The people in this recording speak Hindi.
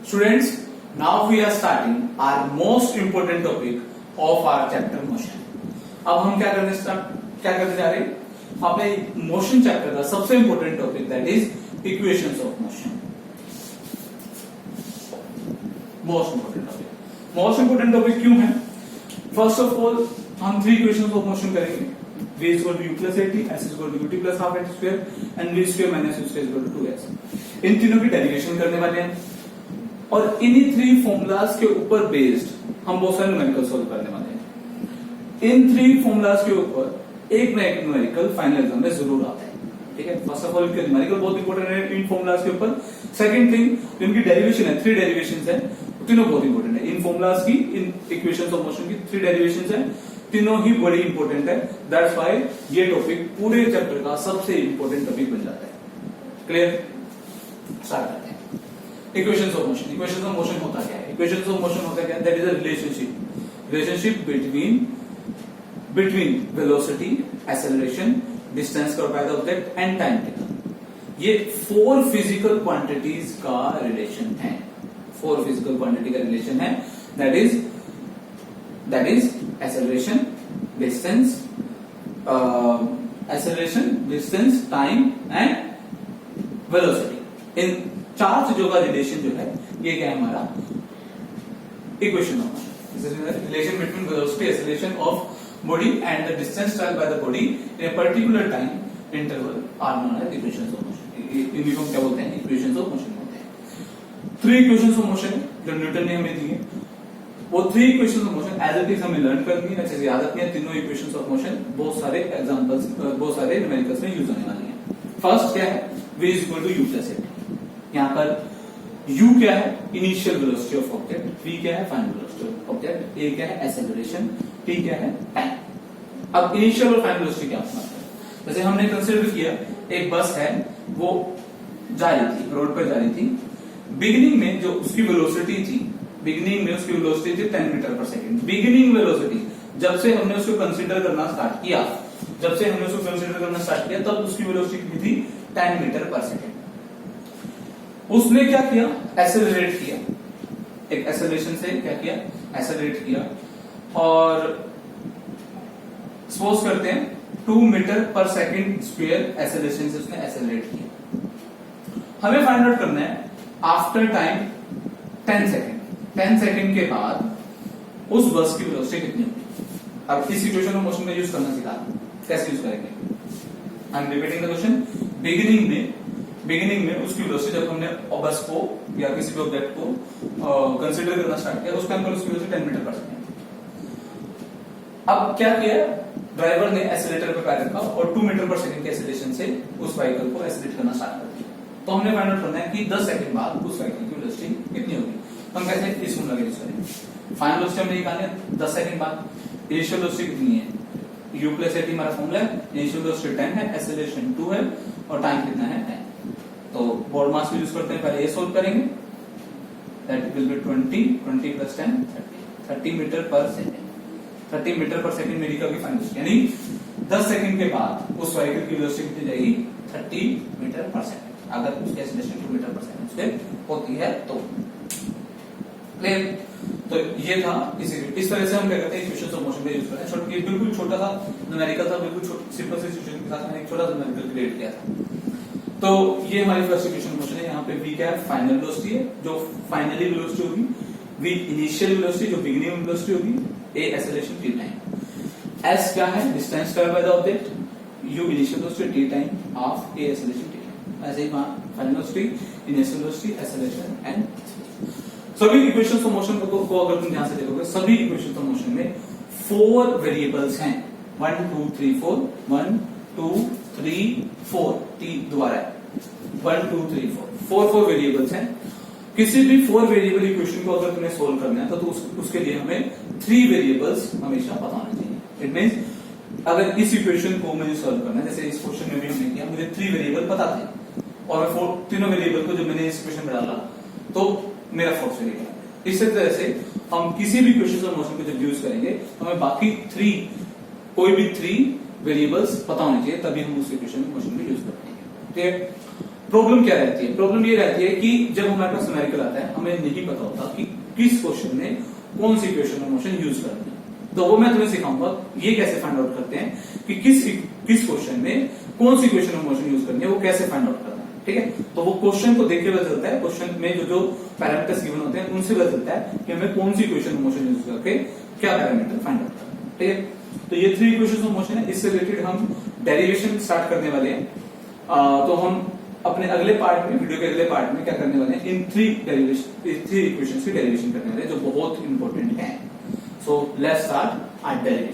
Students, now we are starting our most important topic of our chapter motion. अब हम क्या करने जा रहे हैं? अपने मोशन चैप्टर का सबसे important topic that is equations of motion. Most important topic क्यों है? फर्स्ट ऑफ ऑल हम 3 इक्वेशंस ऑफ मोशन करेंगे. v is equal to u plus 80, s is equal to ut plus half x square and v square minus u square is equal to 2x. इन तीनों की डेरिवेशन करने वाले हैं और इन्हीं 3 फॉर्मूलाज के ऊपर बेस्ड हम बहुत सारे न्यूमेरिकल सॉल्व करने वाले हैं. इन 3 फॉर्मूलाज के ऊपर एक ना एक न्यूमेरिकल फाइनल एग्जाम में जरूर आता है. ठीक है. फर्स्ट ऑफ ऑल इनके न्यूमेरिकल बहुत इंपॉर्टेंट है इन फॉर्मूलाज के ऊपर. सेकंड थिंग इनकी डेरिवेशन है, 3 डेरिवेशंस है, तीनों बहुत इंपॉर्टेंट है. इन फॉर्मूलाज की, इन इक्वेशंस ऑफ मोशन की 3 डेरिवेशंस है, तीनों ही बड़ी इंपॉर्टेंट है. दैट्स व्हाई ये टॉपिक पूरे चैप्टर का सबसे इंपॉर्टेंट टॉपिक बन जाता है. क्लियर? स्टार्ट करते हैं. Equations of motion. Equations of motion होता क्या है? इक्वेशंस ऑफ मोशन होता क्या है? That is a relationship between velocity, acceleration, distance covered by the object and time taken. ये 4 फिजिकल क्वांटिटीज का रिलेशन है. 4 फिजिकल क्वांटिटी का रिलेशन है. That is acceleration, distance, time and velocity. इन 4 चीजों का रिलेशन जो है ये क्या है हमारा equation of motion. Relation between velocity, acceleration of body and the distance travelled by the body in a particular time interval are known as equations of motion. इन्हीं को क्या बोलते हैं? इक्वेशंस ऑफ मोशन बोलते हैं. 3 इक्वेशंस ऑफ मोशन जो न्यूटन ने हमें दी है, वो 3 equations of motion as it is हमें लर्न करनी है, अच्छे से याद रखनी है. तीनों इक्वेशंस ऑफ मोशन बहुत सारे एग्जांपल्स, बहुत सारे न्यूमेरिकल्स में यूज होने वाली हैं. फर्स्ट क्या है? v is equal to u plus 80. यहां पर u क्या है? Initial velocity of object, v क्या है? Final velocity of object, a क्या है? एक्सेलरेशन, t क्या है? टाइम. अब इनिशियल और फाइनल वेलोसिटी क्या होता है? जैसे हमने कंसीडर किया एक बस है, वो जा रही थी, रोड पर जा रही थी. बिगिनिंग में जो उसकी वेलोसिटी थी, बिगिनिंग में उसकी वेलोसिटी थी 10 metre per second. Beginning velocity जब से हमने उसको कंसीडर करना स्टार्ट किया, तब उसकी वेलोसिटी कितनी थी? 10 मीटर पर सेकंड. उसने क्या किया? एक्सेलरेट किया. एक एक्सेलरेशन से क्या किया? एक्सेलरेट किया. और सपोज करते हैं 2 metre per second square acceleration से उसने एक्सेलरेट किया. हमें फाइंड आउट करना है आफ्टर टाइम 10 सेकंड. 10 सेकंड के बाद उस बस की वेलोसिटी कितनी होगी? अब इस इक्वेशन ऑफ मोशन में यूज करना सिखा. कैसे यूज करेंगे? I am repeating the question. Beginning में उसकी वेलोसिटी जब हमने बस को या किसी भी ऑब्जेक्ट को कंसीडर करना स्टार्ट किया, उस टाइम पर उसकी वेलोसिटी 10 मीटर पर सेकंड. अब क्या किया? ड्राइवर ने एक्सीलरेटर पर पैर रखा और 2 मीटर पर सेकंड के एक्सीलरेशन से उस व्हीकल को एक्सीलरेट करना स्टार्ट कर दिया. तो हमने फाइंड आउट करना है कि 10 सेकंड बाद उस व्हीकल की वेलोसिटी कितनी होगी. हम कैसे इस फॉर्मूला का यूज करेंगे? फाइनल वेलोसिटी हमने निकालनी है 10 सेकंड बाद. इनिशियल वेलोसिटी कितनी है? u प्लस 80 हमारा फॉर्मूला है. इनिशियल वेलोसिटी 10 है, एक्सेलरेशन 2 है और टाइम कितना है? 10. तो बोर्ड मास को यूज करते हैं. पहले ये सोल्व करेंगे. That will be 20 plus 10 30 metre per second. 30 metre per second मेरी का फाइनल वेलोसिटी, यानी 10 सेकंड के बाद उस व्हीकल की वेलोसिटी कितनी जाएगी? 30 मीटर पर सेकंड. अगर उसकी एक्सेलरेशन 2 मीटर पर सेकंड से होती है तो. तो ये था. इस तरह से हम क्या करते हैं? इक्वेशंस ऑफ मोशन का यूज करते हैं. छोटा, बिल्कुल छोटा सा न्यूमेरिकल था, बिल्कुल सिंपल सी सिचुएशन के साथ मैंने एक छोटा सा न्यूमेरिकल क्रिएट किया था. तो ये हमारी फर्स्ट इक्वेशन मोशन है. यहाँ पे v क्या है? फाइनल वेलोसिटी है, जो फाइनली वेलोसिटी होगी. v इनिशियल वेलोसिटी, जो बिगिनिंग वेलोसिटी होगी. a acceleration, t time. s क्या है? Distance covered by the object. u initial velocity, t time of a acceleration, t time. ऐसे ही वहां final velocity, initial velocity, acceleration and सभी इक्वेशंस ऑफ मोशन को अगर तुम ध्यान से देखोगे, सभी इक्वेशंस ऑफ मोशन में 4 वेरिएबल्स हैं. 1 2 3 4 1 2 3 4 दोबारा है 1 2 3 4 4 वेरिएबल्स हैं. किसी भी 4 वेरिएबल इक्वेशन को अगर तुम्हें सोल्व करना है तो उसके लिए हमें 3 वेरिएबल्स हमेशा पता होने चाहिए. इट मींस अगर इस इक्वेशन को मुझे सोल्व करना है, जैसे इस क्वेश्चन में भी हमने किया, मुझे 3 वेरिएबल पता थे और मैं तीनों वेरिएबल को जब मैंने इस इक्वेशन में डाला तो मेरा फोर्स वेरिएबल. इसी तरह से हम किसी भी इक्वेशन ऑफ मोशन को जब यूज करेंगे तो हमें बाकी कोई भी 3 वेरिएबल्स पता होने चाहिए, तभी हम उस इक्वेशन ऑफ मोशन को यूज करेंगे. ठीक है. प्रॉब्लम क्या रहती है? प्रॉब्लम ये रहती है कि जब हमारे पास न्यूमेरिकल आता है हमें नहीं पता होता कि किस क्वेश्चन में कौन सी इक्वेशन ऑफ मोशन यूज करनी है। तो वो मैं तुम्हें सिखाऊंगा ये कैसे फाइंड आउट करते हैं कि किस क्वेश्चन में कौन सी इक्वेशन ऑफ मोशन यूज करनी है, वो कैसे फाइंड आउट करना है। ठीक है, तो वो क्वेश्चन को देख के पता चलता है, क्वेश्चन में जो जो पैरामीटर्स गिवन होते हैं उनसे पता चलता है कि हमें कौन सी इक्वेशन ऑफ मोशन यूज करके क्या पैरामीटर फाइंड आउट करना है। ठीक है, तो ये 3 इक्वेशन ऑफ मोशन है। इससे रिलेटेड हम डेरिवेशन स्टार्ट करने वाले हैं। तो हम अपने अगले पार्ट में, वीडियो के अगले पार्ट में क्या करने वाले हैं, इन 3 इक्वेशंस की डेरिवेशन करने वाले हैं जो बहुत इंपॉर्टेंट है। So let's start our derivation.